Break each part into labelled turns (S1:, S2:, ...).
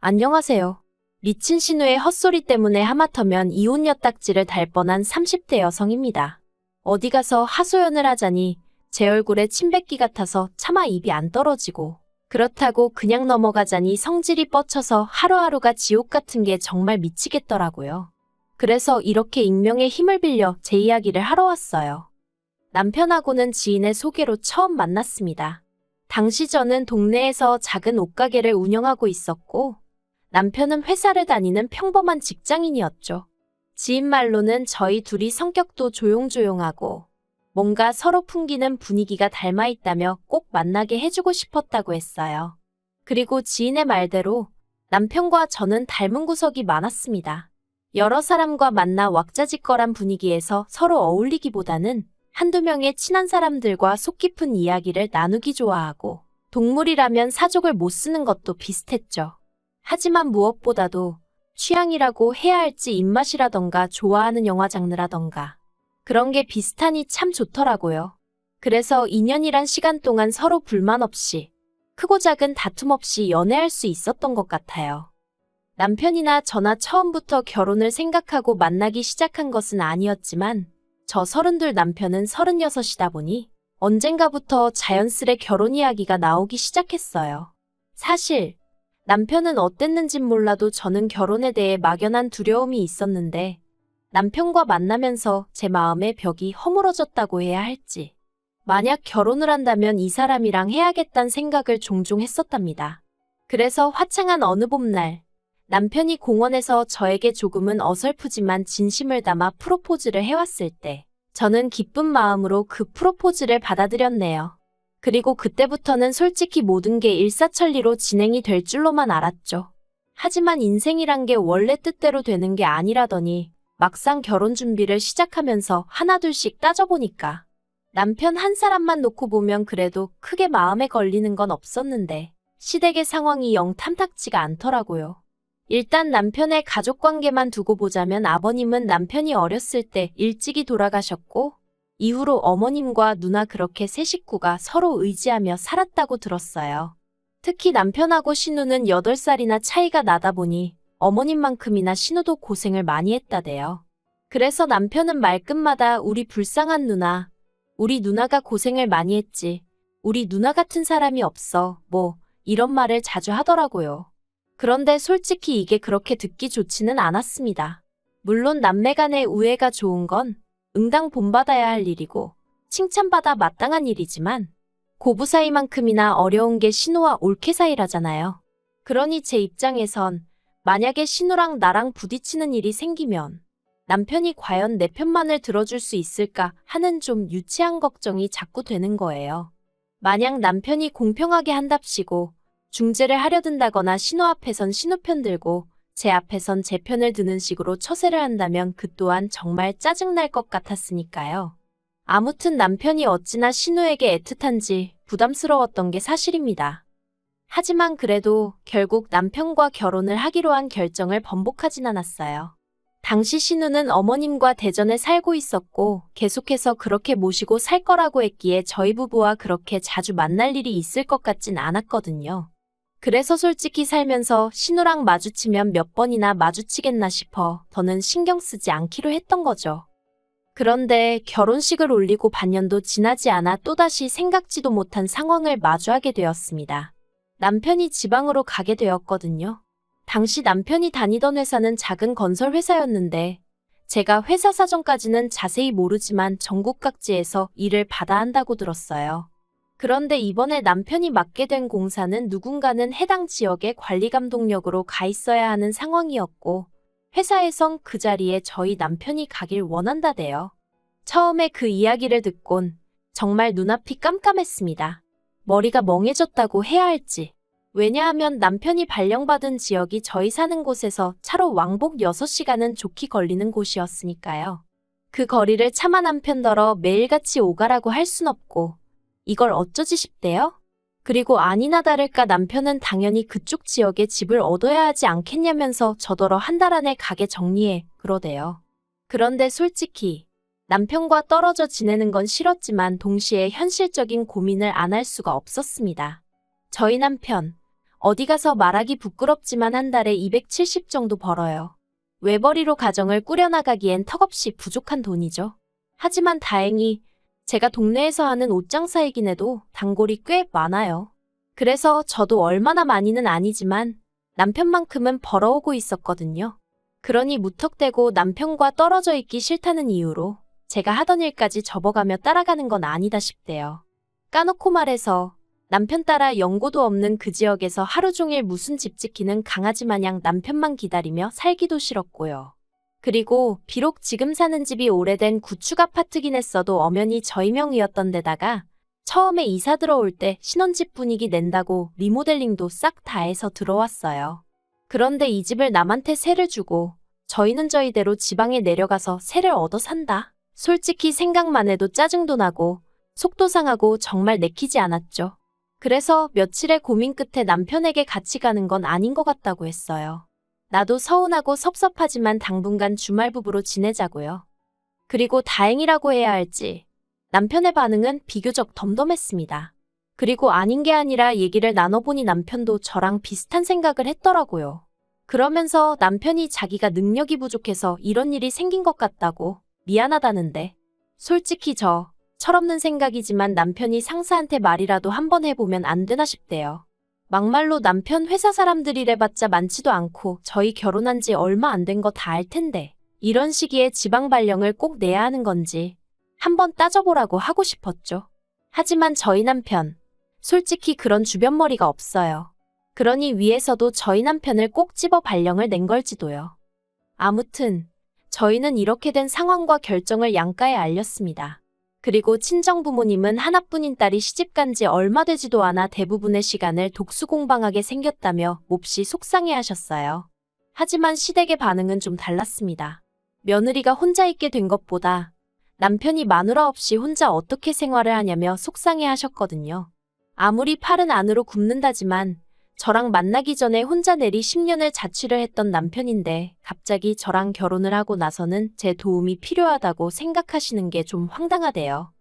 S1: 안녕하세요. 리친 신우의 헛소리 때문에 하마터면 이혼 엿딱지를 달 뻔한 30대 여성입니다. 어디 가서 하소연을 하자니 제 얼굴에 침 뱉기 같아서 차마 입이 안 떨어지고, 그렇다고 그냥 넘어가자니 성질이 뻗쳐서 하루하루가 지옥 같은 게 정말 미치겠더라고요. 그래서 이렇게 익명의 힘을 빌려 제 이야기를 하러 왔어요. 남편하고는 지인의 소개로 처음 만났습니다. 당시 저는 동네에서 작은 옷가게를 운영하고 있었고, 남편은 회사를 다니는 평범한 직장인이었죠. 지인 말로는 저희 둘이 성격도 조용조용하고 뭔가 서로 풍기는 분위기가 닮아 있다며 꼭 만나게 해주고 싶었다고 했어요. 그리고 지인의 말대로 남편과 저는 닮은 구석이 많았습니다. 여러 사람과 만나 왁자지껄한 분위기에서 서로 어울리기보다는 한두 명의 친한 사람들과 속 깊은 이야기를 나누기 좋아하고, 동물이라면 사족을 못 쓰는 것도 비슷했죠. 하지만 무엇보다도 취향이라고 해야 할지 입맛이라던가 좋아하는 영화 장르라던가 그런 게 비슷하니 참 좋더라고요. 그래서 2년이란 시간 동안 서로 불만 없이, 크고 작은 다툼 없이 연애할 수 있었던 것 같아요. 남편이나 저나 처음부터 결혼을 생각하고 만나기 시작한 것은 아니었지만, 저 32 남편은 36이다 보니 언젠가부터 자연스레 결혼 이야기가 나오기 시작했어요. 사실 남편은 어땠는진 몰라도 저는 결혼에 대해 막연한 두려움이 있었는데, 남편과 만나면서 제 마음의 벽이 허물어졌다고 해야 할지, 만약 결혼을 한다면 이 사람이랑 해야겠다는 생각을 종종 했었답니다. 그래서 화창한 어느 봄날, 남편이 공원에서 저에게 조금은 어설프지만 진심을 담아 프로포즈를 해왔을 때, 저는 기쁜 마음으로 그 프로포즈를 받아들였네요. 그리고 그때부터는 솔직히 모든 게 일사천리로 진행이 될 줄로만 알았죠. 하지만 인생이란 게 원래 뜻대로 되는 게 아니라더니, 막상 결혼 준비를 시작하면서 하나둘씩 따져보니까 남편 한 사람만 놓고 보면 그래도 크게 마음에 걸리는 건 없었는데, 시댁의 상황이 영 탐탁지가 않더라고요. 일단 남편의 가족관계만 두고 보자면 아버님은 남편이 어렸을 때 일찍이 돌아가셨고, 이후로 어머님과 누나 그렇게 세 식구가 서로 의지하며 살았다고 들었어요. 특히 남편하고 신우는 8살이나 차이가 나다 보니 어머님만큼이나 신우도 고생을 많이 했다대요. 그래서 남편은 말끝마다 우리 불쌍한 누나, 우리 누나가 고생을 많이 했지, 우리 누나 같은 사람이 없어, 뭐 이런 말을 자주 하더라고요. 그런데 솔직히 이게 그렇게 듣기 좋지는 않았습니다. 물론 남매 간의 우애가 좋은 건 응당 본받아야 할 일이고 칭찬받아 마땅한 일이지만, 고부 사이만큼이나 어려운 게 신우와 올케 사이라잖아요. 그러니 제 입장에선 만약에 신우랑 나랑 부딪히는 일이 생기면 남편이 과연 내 편만을 들어줄 수 있을까 하는 좀 유치한 걱정이 자꾸 되는 거예요. 만약 남편이 공평하게 한답시고 중재를 하려 든다거나 신우 앞에선 신우 편 들고 제 앞에선 제 편을 드는 식으로 처세를 한다면 그 또한 정말 짜증날 것 같았으니까요. 아무튼 남편이 어찌나 신우에게 애틋한지 부담스러웠던 게 사실입니다. 하지만 그래도 결국 남편과 결혼을 하기로 한 결정을 번복하진 않았어요. 당시 신우는 어머님과 대전에 살고 있었고 계속해서 그렇게 모시고 살 거라고 했기에 저희 부부와 그렇게 자주 만날 일이 있을 것 같진 않았거든요. 그래서 솔직히 살면서 신우랑 마주치면 몇 번이나 마주치겠나 싶어 더는 신경 쓰지 않기로 했던 거죠. 그런데 결혼식을 올리고 반년도 지나지 않아 또다시 생각지도 못한 상황을 마주하게 되었습니다. 남편이 지방으로 가게 되었거든요. 당시 남편이 다니던 회사는 작은 건설 회사였는데, 제가 회사 사정까지는 자세히 모르지만 전국 각지에서 일을 받아 한다고 들었어요. 그런데 이번에 남편이 맡게 된 공사는 누군가는 해당 지역의 관리감독역으로 가 있어야 하는 상황이었고, 회사에선 그 자리에 저희 남편이 가길 원한다대요. 처음에 그 이야기를 듣곤 정말 눈앞이 깜깜했습니다. 머리가 멍해졌다고 해야 할지. 왜냐하면 남편이 발령받은 지역이 저희 사는 곳에서 차로 왕복 6시간은 좋게 걸리는 곳이었으니까요. 그 거리를 차마 남편더러 매일같이 오가라고 할 순 없고, 이걸 어쩌지 싶대요? 그리고 아니나 다를까 남편은 당연히 그쪽 지역에 집을 얻어야 하지 않겠냐면서 저더러 한 달 안에 가게 정리해 그러대요. 그런데 솔직히 남편과 떨어져 지내는 건 싫었지만 동시에 현실적인 고민을 안 할 수가 없었습니다. 저희 남편, 어디 가서 말하기 부끄럽지만 한 달에 270 정도 벌어요. 외벌이로 가정을 꾸려나가기엔 턱없이 부족한 돈이죠. 하지만 다행히 제가 동네에서 하는 옷장사이긴 해도 단골이 꽤 많아요. 그래서 저도 얼마나 많이는 아니지만 남편만큼은 벌어오고 있었거든요. 그러니 무턱대고 남편과 떨어져 있기 싫다는 이유로 제가 하던 일까지 접어가며 따라가는 건 아니다 싶대요. 까놓고 말해서 남편 따라 연고도 없는 그 지역에서 하루 종일 무슨 집 지키는 강아지 마냥 남편만 기다리며 살기도 싫었고요. 그리고 비록 지금 사는 집이 오래된 구축 아파트긴 했어도 엄연히 저희 명의였던 데다가 처음에 이사 들어올 때 신혼집 분위기 낸다고 리모델링도 싹 다 해서 들어왔어요. 그런데 이 집을 남한테 세를 주고 저희는 저희대로 지방에 내려가서 세를 얻어 산다. 솔직히 생각만 해도 짜증도 나고 속도 상하고 정말 내키지 않았죠. 그래서 며칠의 고민 끝에 남편에게 같이 가는 건 아닌 것 같다고 했어요. 나도 서운하고 섭섭하지만 당분간 주말 부부로 지내자고요. 그리고 다행이라고 해야 할지 남편의 반응은 비교적 덤덤했습니다. 그리고 아닌 게 아니라 얘기를 나눠보니 남편도 저랑 비슷한 생각을 했더라고요. 그러면서 남편이 자기가 능력이 부족해서 이런 일이 생긴 것 같다고 미안하다는데 솔직히 철없는 생각이지만 남편이 상사한테 말이라도 한번 해보면 안 되나 싶대요. 막말로 남편 회사 사람들이래봤자 많지도 않고 저희 결혼한 지 얼마 안 된 거 다 알 텐데 이런 시기에 지방 발령을 꼭 내야 하는 건지 한번 따져보라고 하고 싶었죠. 하지만 저희 남편 솔직히 그런 주변머리가 없어요. 그러니 위에서도 저희 남편을 꼭 집어 발령을 낸 걸지도요. 아무튼 저희는 이렇게 된 상황과 결정을 양가에 알렸습니다. 그리고 친정부모님은 하나뿐인 딸이 시집간 지 얼마 되지도 않아 대부분의 시간을 독수공방하게 생겼다며 몹시 속상해하셨어요. 하지만 시댁의 반응은 좀 달랐습니다. 며느리가 혼자 있게 된 것보다 남편이 마누라 없이 혼자 어떻게 생활을 하냐며 속상해하셨거든요. 아무리 팔은 안으로 굽는다지만 저랑 만나기 전에 혼자 내리 10년을 자취를 했던 남편인데 갑자기 저랑 결혼을 하고 나서는 제 도움이 필요하다고 생각하시는 게 좀 황당하대요.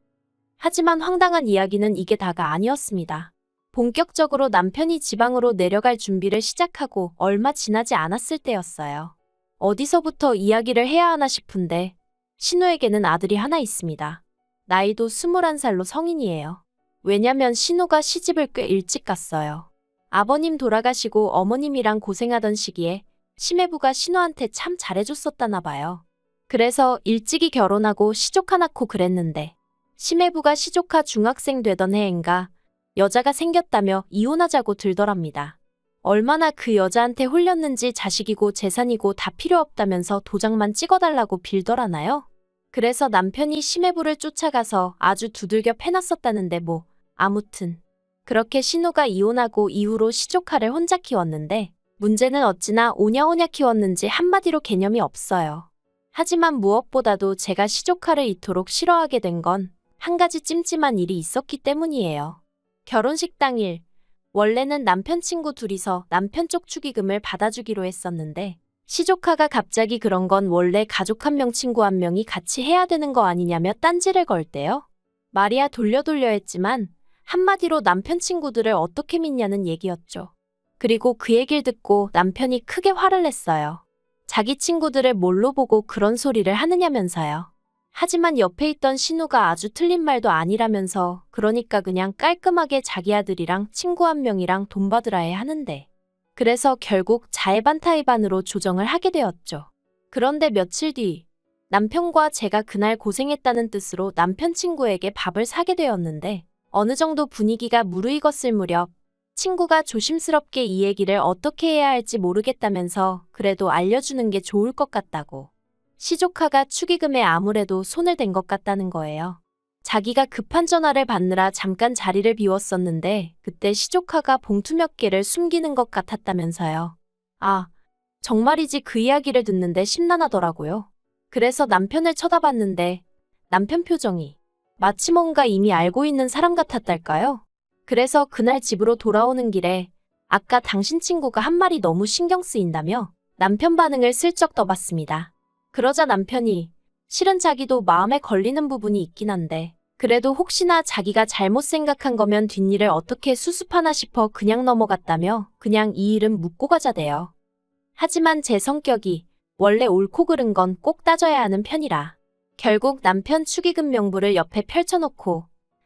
S1: 하지만 황당한 이야기는 이게 다가 아니었습니다. 본격적으로 남편이 지방으로 내려갈 준비를 시작하고 얼마 지나지 않았을 때였어요. 어디서부터 이야기를 해야 하나 싶은데 신우에게는 아들이 하나 있습니다. 나이도 21살로 성인이에요. 왜냐면 신우가 시집을 꽤 일찍 갔어요. 아버님 돌아가시고 어머님이랑 고생하던 시기에 시매부가 신우한테 참 잘해줬었다나 봐요. 그래서 일찍이 결혼하고 시조카 낳고 그랬는데 시매부가 시조카 중학생 되던 해인가 여자가 생겼다며 이혼하자고 들더랍니다. 얼마나 그 여자한테 홀렸는지 자식이고 재산이고 다 필요 없다면서 도장만 찍어달라고 빌더라나요? 그래서 남편이 시매부를 쫓아가서 아주 두들겨 패놨었다는데 아무튼 그렇게 신우가 이혼하고 이후로 시조카를 혼자 키웠는데 문제는 어찌나 오냐오냐 키웠는지 한마디로 개념이 없어요. 하지만 무엇보다도 제가 시조카를 이토록 싫어하게 된 건 한 가지 찜찜한 일이 있었기 때문이에요. 결혼식 당일 원래는 남편 친구 둘이서 남편 쪽 축의금을 받아주기로 했었는데 시조카가 갑자기 그런 건 원래 가족 한 명 친구 한 명이 같이 해야 되는 거 아니냐며 딴지를 걸대요. 말이야 돌려 했지만 한마디로 남편 친구들을 어떻게 믿냐는 얘기였죠. 그리고 그 얘기를 듣고 남편이 크게 화를 냈어요. 자기 친구들을 뭘로 보고 그런 소리를 하느냐면서요. 하지만 옆에 있던 신우가 아주 틀린 말도 아니라면서 그러니까 그냥 깔끔하게 자기 아들이랑 친구 한 명이랑 돈 받으라 해 하는데 그래서 결국 자의반타의반으로 조정을 하게 되었죠. 그런데 며칠 뒤 남편과 제가 그날 고생했다는 뜻으로 남편 친구에게 밥을 사게 되었는데 어느 정도 분위기가 무르익었을 무렵 친구가 조심스럽게 이 얘기를 어떻게 해야 할지 모르겠다면서 그래도 알려주는 게 좋을 것 같다고. 시조카가 축의금에 아무래도 손을 댄 것 같다는 거예요. 자기가 급한 전화를 받느라 잠깐 자리를 비웠었는데 그때 시조카가 봉투 몇 개를 숨기는 것 같았다면서요. 아, 정말이지 그 이야기를 듣는데 심란하더라고요. 그래서 남편을 쳐다봤는데 남편 표정이 마치 뭔가 이미 알고 있는 사람 같았달까요? 그래서 그날 집으로 돌아오는 길에 아까 당신 친구가 한 말이 너무 신경 쓰인다며 남편 반응을 슬쩍 떠봤습니다. 그러자 남편이 실은 자기도 마음에 걸리는 부분이 있긴 한데 그래도 혹시나 자기가 잘못 생각한 거면 뒷일을 어떻게 수습하나 싶어 그냥 넘어갔다며 그냥 이 일은 묻고 가자대요. 하지만 제 성격이 원래 옳고 그른 건 꼭 따져야 하는 편이라 결국 남편 축의금 명부를 옆에 펼쳐놓고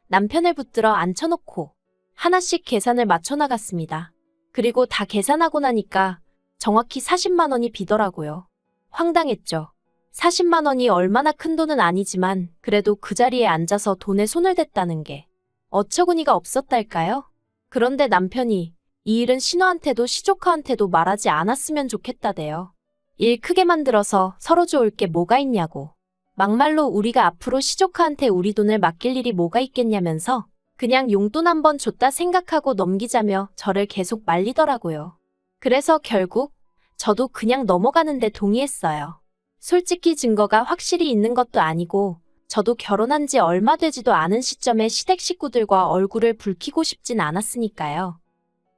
S1: 남편을 붙들어 앉혀놓고 하나씩 계산을 맞춰나갔습니다. 그리고 다 계산하고 나니까 정확히 40만 원이 비더라고요. 황당했죠. 40만 원이 얼마나 큰 돈은 아니지만 그래도 그 자리에 앉아서 돈에 손을 댔다는 게 어처구니가 없었달까요? 그런데 남편이 이 일은 신우한테도 시조카한테도 말하지 않았으면 좋겠다대요. 일 크게 만들어서 서로 좋을 게 뭐가 있냐고. 막말로 우리가 앞으로 시조카한테 우리 돈을 맡길 일이 뭐가 있겠냐면서 그냥 용돈 한번 줬다 생각하고 넘기자며 저를 계속 말리더라고요. 그래서 결국 저도 그냥 넘어가는데 동의했어요. 솔직히 증거가 확실히 있는 것도 아니고 저도 결혼한 지 얼마 되지도 않은 시점에 시댁 식구들과 얼굴을 붉히고 싶진 않았으니까요.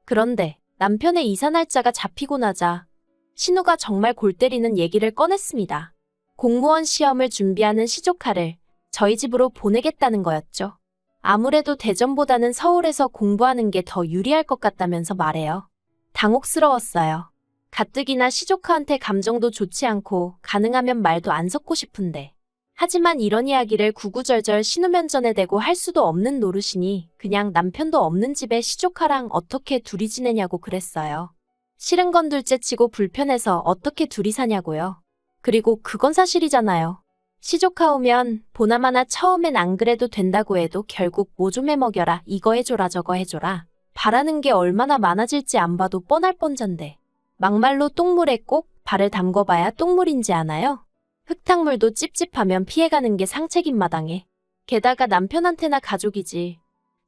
S1: 그런데 남편의 이사 날짜가 잡히고 나자 신우가 정말 골 때리는 얘기를 꺼냈습니다. 공무원 시험을 준비하는 시조카를 저희 집으로 보내겠다는 거였죠. 아무래도 대전보다는 서울에서 공부하는 게 더 유리할 것 같다면서 말해요. 당혹스러웠어요. 가뜩이나 시조카한테 감정도 좋지 않고 가능하면 말도 안 섞고 싶은데 하지만 이런 이야기를 구구절절 신우 면전에 대고 할 수도 없는 노릇이니 그냥 남편도 없는 집에 시조카랑 어떻게 둘이 지내냐고 그랬어요. 싫은 건 둘째치고 불편해서 어떻게 둘이 사냐고요. 그리고 그건 사실이잖아요. 시조카 오면 보나마나 처음엔 안 그래도 된다고 해도 결국 뭐 좀 해먹여라 이거 해줘라 저거 해줘라 바라는 게 얼마나 많아질지 안 봐도 뻔할 뻔잔데 막말로 똥물에 꼭 발을 담궈봐야 똥물인지 아나요? 흙탕물도 찝찝하면 피해가는 게 상책인 마당에 게다가 남편한테나 가족이지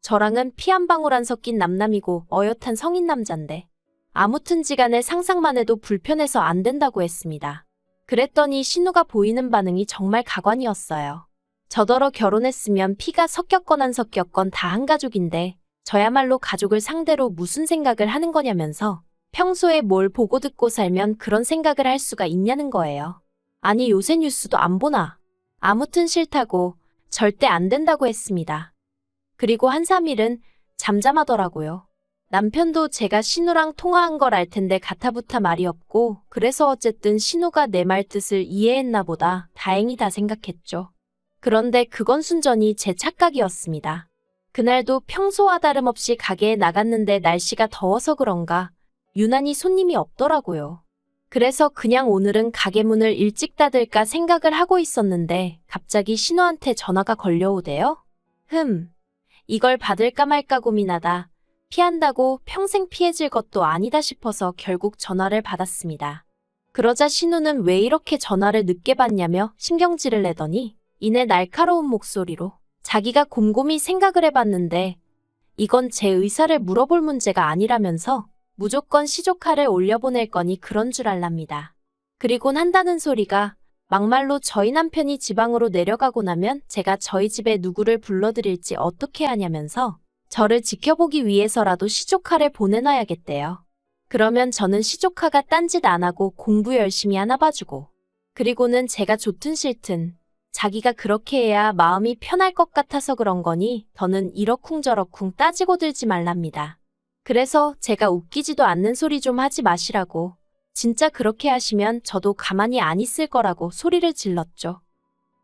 S1: 저랑은 피 한 방울 안 섞인 남남이고 어엿한 성인 남잔데 아무튼지간에 상상만 해도 불편해서 안 된다고 했습니다. 그랬더니 신우가 보이는 반응이 정말 가관이었어요. 저더러 결혼했으면 피가 섞였건 안 섞였건 다 한 가족인데 저야말로 가족을 상대로 무슨 생각을 하는 거냐면서 평소에 뭘 보고 듣고 살면 그런 생각을 할 수가 있냐는 거예요. 아니 요새 뉴스도 안 보나? 아무튼 싫다고 절대 안 된다고 했습니다. 그리고 한 3일은 잠잠하더라고요. 남편도 제가 신우랑 통화한 걸 알 텐데 가타부타 말이 없고 그래서 어쨌든 신우가 내 말 뜻을 이해했나 보다 다행이다 생각했죠. 그런데 그건 순전히 제 착각이었습니다. 그날도 평소와 다름없이 가게에 나갔는데 날씨가 더워서 그런가 유난히 손님이 없더라고요. 그래서 그냥 오늘은 가게 문을 일찍 닫을까 생각을 하고 있었는데 갑자기 신우한테 전화가 걸려오대요. 이걸 받을까 말까 고민하다 피한다고 평생 피해질 것도 아니다 싶어서 결국 전화를 받았습니다. 그러자 신우는 왜 이렇게 전화를 늦게 받냐며 신경질을 내더니 이내 날카로운 목소리로 자기가 곰곰이 생각을 해봤는데 이건 제 의사를 물어볼 문제가 아니라면서 무조건 시조카를 올려보낼 거니 그런 줄 알랍니다. 그리곤 한다는 소리가 막말로 저희 남편이 지방으로 내려가고 나면 제가 저희 집에 누구를 불러드릴지 어떻게 하냐면서 저를 지켜보기 위해서라도 시조카를 보내놔야겠대요. 그러면 저는 시조카가 딴짓 안 하고 공부 열심히 하나 봐주고 그리고는 제가 좋든 싫든 자기가 그렇게 해야 마음이 편할 것 같아서 그런 거니 더는 이러쿵저러쿵 따지고 들지 말랍니다. 그래서 제가 웃기지도 않는 소리 좀 하지 마시라고 진짜 그렇게 하시면 저도 가만히 안 있을 거라고 소리를 질렀죠.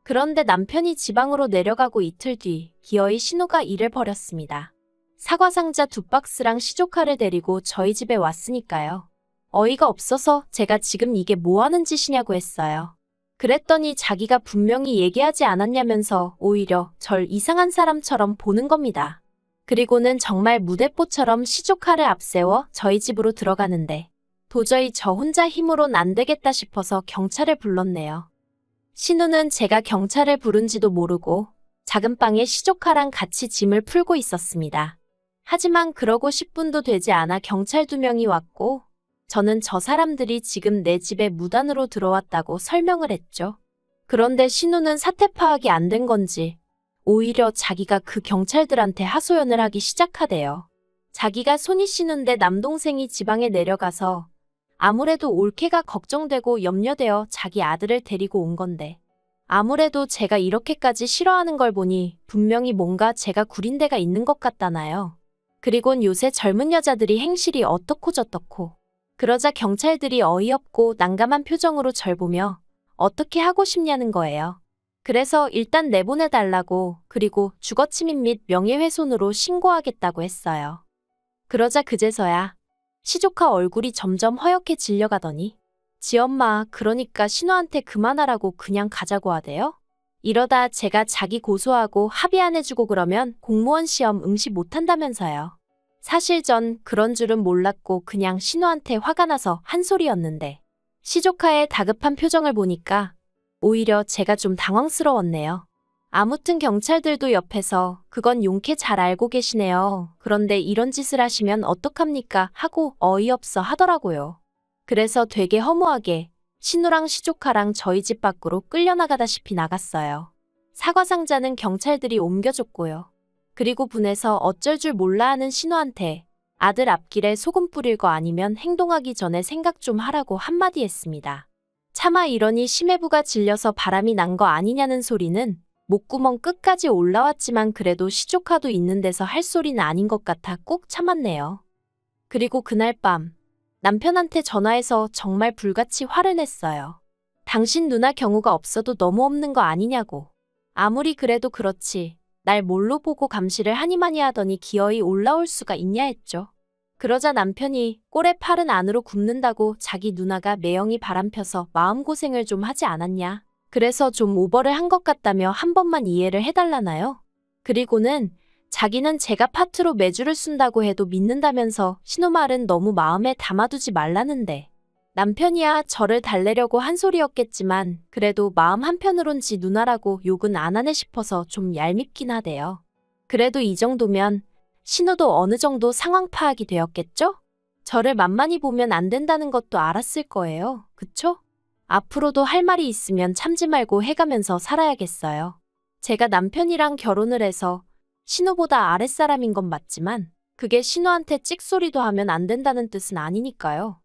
S1: 그런데 남편이 지방으로 내려가고 이틀 뒤 기어이 신우가 일을 벌였습니다. 사과 상자 2박스랑 시조카를 데리고 저희 집에 왔으니까요. 어이가 없어서 제가 지금 이게 뭐 하는 짓이냐고 했어요. 그랬더니 자기가 분명히 얘기하지 않았냐면서 오히려 절 이상한 사람처럼 보는 겁니다. 그리고는 정말 무대뽀처럼 시조카를 앞세워 저희 집으로 들어가는데 도저히 저 혼자 힘으론 안 되겠다 싶어서 경찰을 불렀네요. 신우는 제가 경찰을 부른지도 모르고 작은 방에 시조카랑 같이 짐을 풀고 있었습니다. 하지만 그러고 10분도 되지 않아 경찰 2명이 왔고 저는 저 사람들이 지금 내 집에 무단으로 들어왔다고 설명을 했죠. 그런데 신우는 사태 파악이 안 된 건지 오히려 자기가 그 경찰들한테 하소연을 하기 시작하대요. 자기가 손이 시는데 남동생이 지방에 내려가서 아무래도 올케가 걱정되고 염려되어 자기 아들을 데리고 온 건데 아무래도 제가 이렇게까지 싫어하는 걸 보니 분명히 뭔가 제가 구린 데가 있는 것 같다나요. 그리곤 요새 젊은 여자들이 행실이 어떻고 저떻고. 그러자 경찰들이 어이없고 난감한 표정으로 절 보며 어떻게 하고 싶냐는 거예요. 그래서 일단 내보내달라고, 그리고 주거침입 및 명예훼손으로 신고하겠다고 했어요. 그러자 그제서야 시조카 얼굴이 점점 허옇게 질려가더니 지엄마, 그러니까 신우한테 그만하라고 그냥 가자고 하대요? 이러다 제가 자기 고소하고 합의 안 해주고 그러면 공무원 시험 응시 못한다면서요. 사실 전 그런 줄은 몰랐고 그냥 신우한테 화가 나서 한 소리였는데 시조카의 다급한 표정을 보니까 오히려 제가 좀 당황스러웠네요. 아무튼 경찰들도 옆에서 그건 용케 잘 알고 계시네요. 그런데 이런 짓을 하시면 어떡합니까? 하고 어이없어 하더라고요. 그래서 되게 허무하게 신우랑 시조카랑 저희 집 밖으로 끌려나가다시피 나갔어요. 사과 상자는 경찰들이 옮겨줬고요. 그리고 분해서 어쩔 줄 몰라 하는 신우한테 아들 앞길에 소금 뿌릴 거 아니면 행동하기 전에 생각 좀 하라고 한마디 했습니다. 차마 이러니 심해부가 질려서 바람이 난 거 아니냐는 소리는 목구멍 끝까지 올라왔지만 그래도 시조카도 있는 데서 할 소리는 아닌 것 같아 꾹 참았네요. 그리고 그날 밤 남편한테 전화해서 정말 불같이 화를 냈어요. 당신 누나 경우가 없어도 너무 없는 거 아니냐고. 아무리 그래도 그렇지 날 뭘로 보고 감시를 하니마니 하더니 기어이 올라올 수가 있냐 했죠. 그러자 남편이 꼴에 팔은 안으로 굽는다고 자기 누나가 매형이 바람펴서 마음고생을 좀 하지 않았냐. 그래서 좀 오버를 한 것 같다며 한 번만 이해를 해달라나요? 그리고는 자기는 제가 파트로 매주를 쓴다고 해도 믿는다면서 신우 말은 너무 마음에 담아두지 말라는데 남편이야 저를 달래려고 한 소리였겠지만 그래도 마음 한편으론 지 누나라고 욕은 안 하네 싶어서 좀 얄밉긴 하대요. 그래도 이 정도면 신우도 어느 정도 상황 파악이 되었겠죠? 저를 만만히 보면 안 된다는 것도 알았을 거예요. 그쵸? 앞으로도 할 말이 있으면 참지 말고 해가면서 살아야겠어요. 제가 남편이랑 결혼을 해서 신우보다 아랫사람인 건 맞지만 그게 신우한테 찍소리도 하면 안 된다는 뜻은 아니니까요.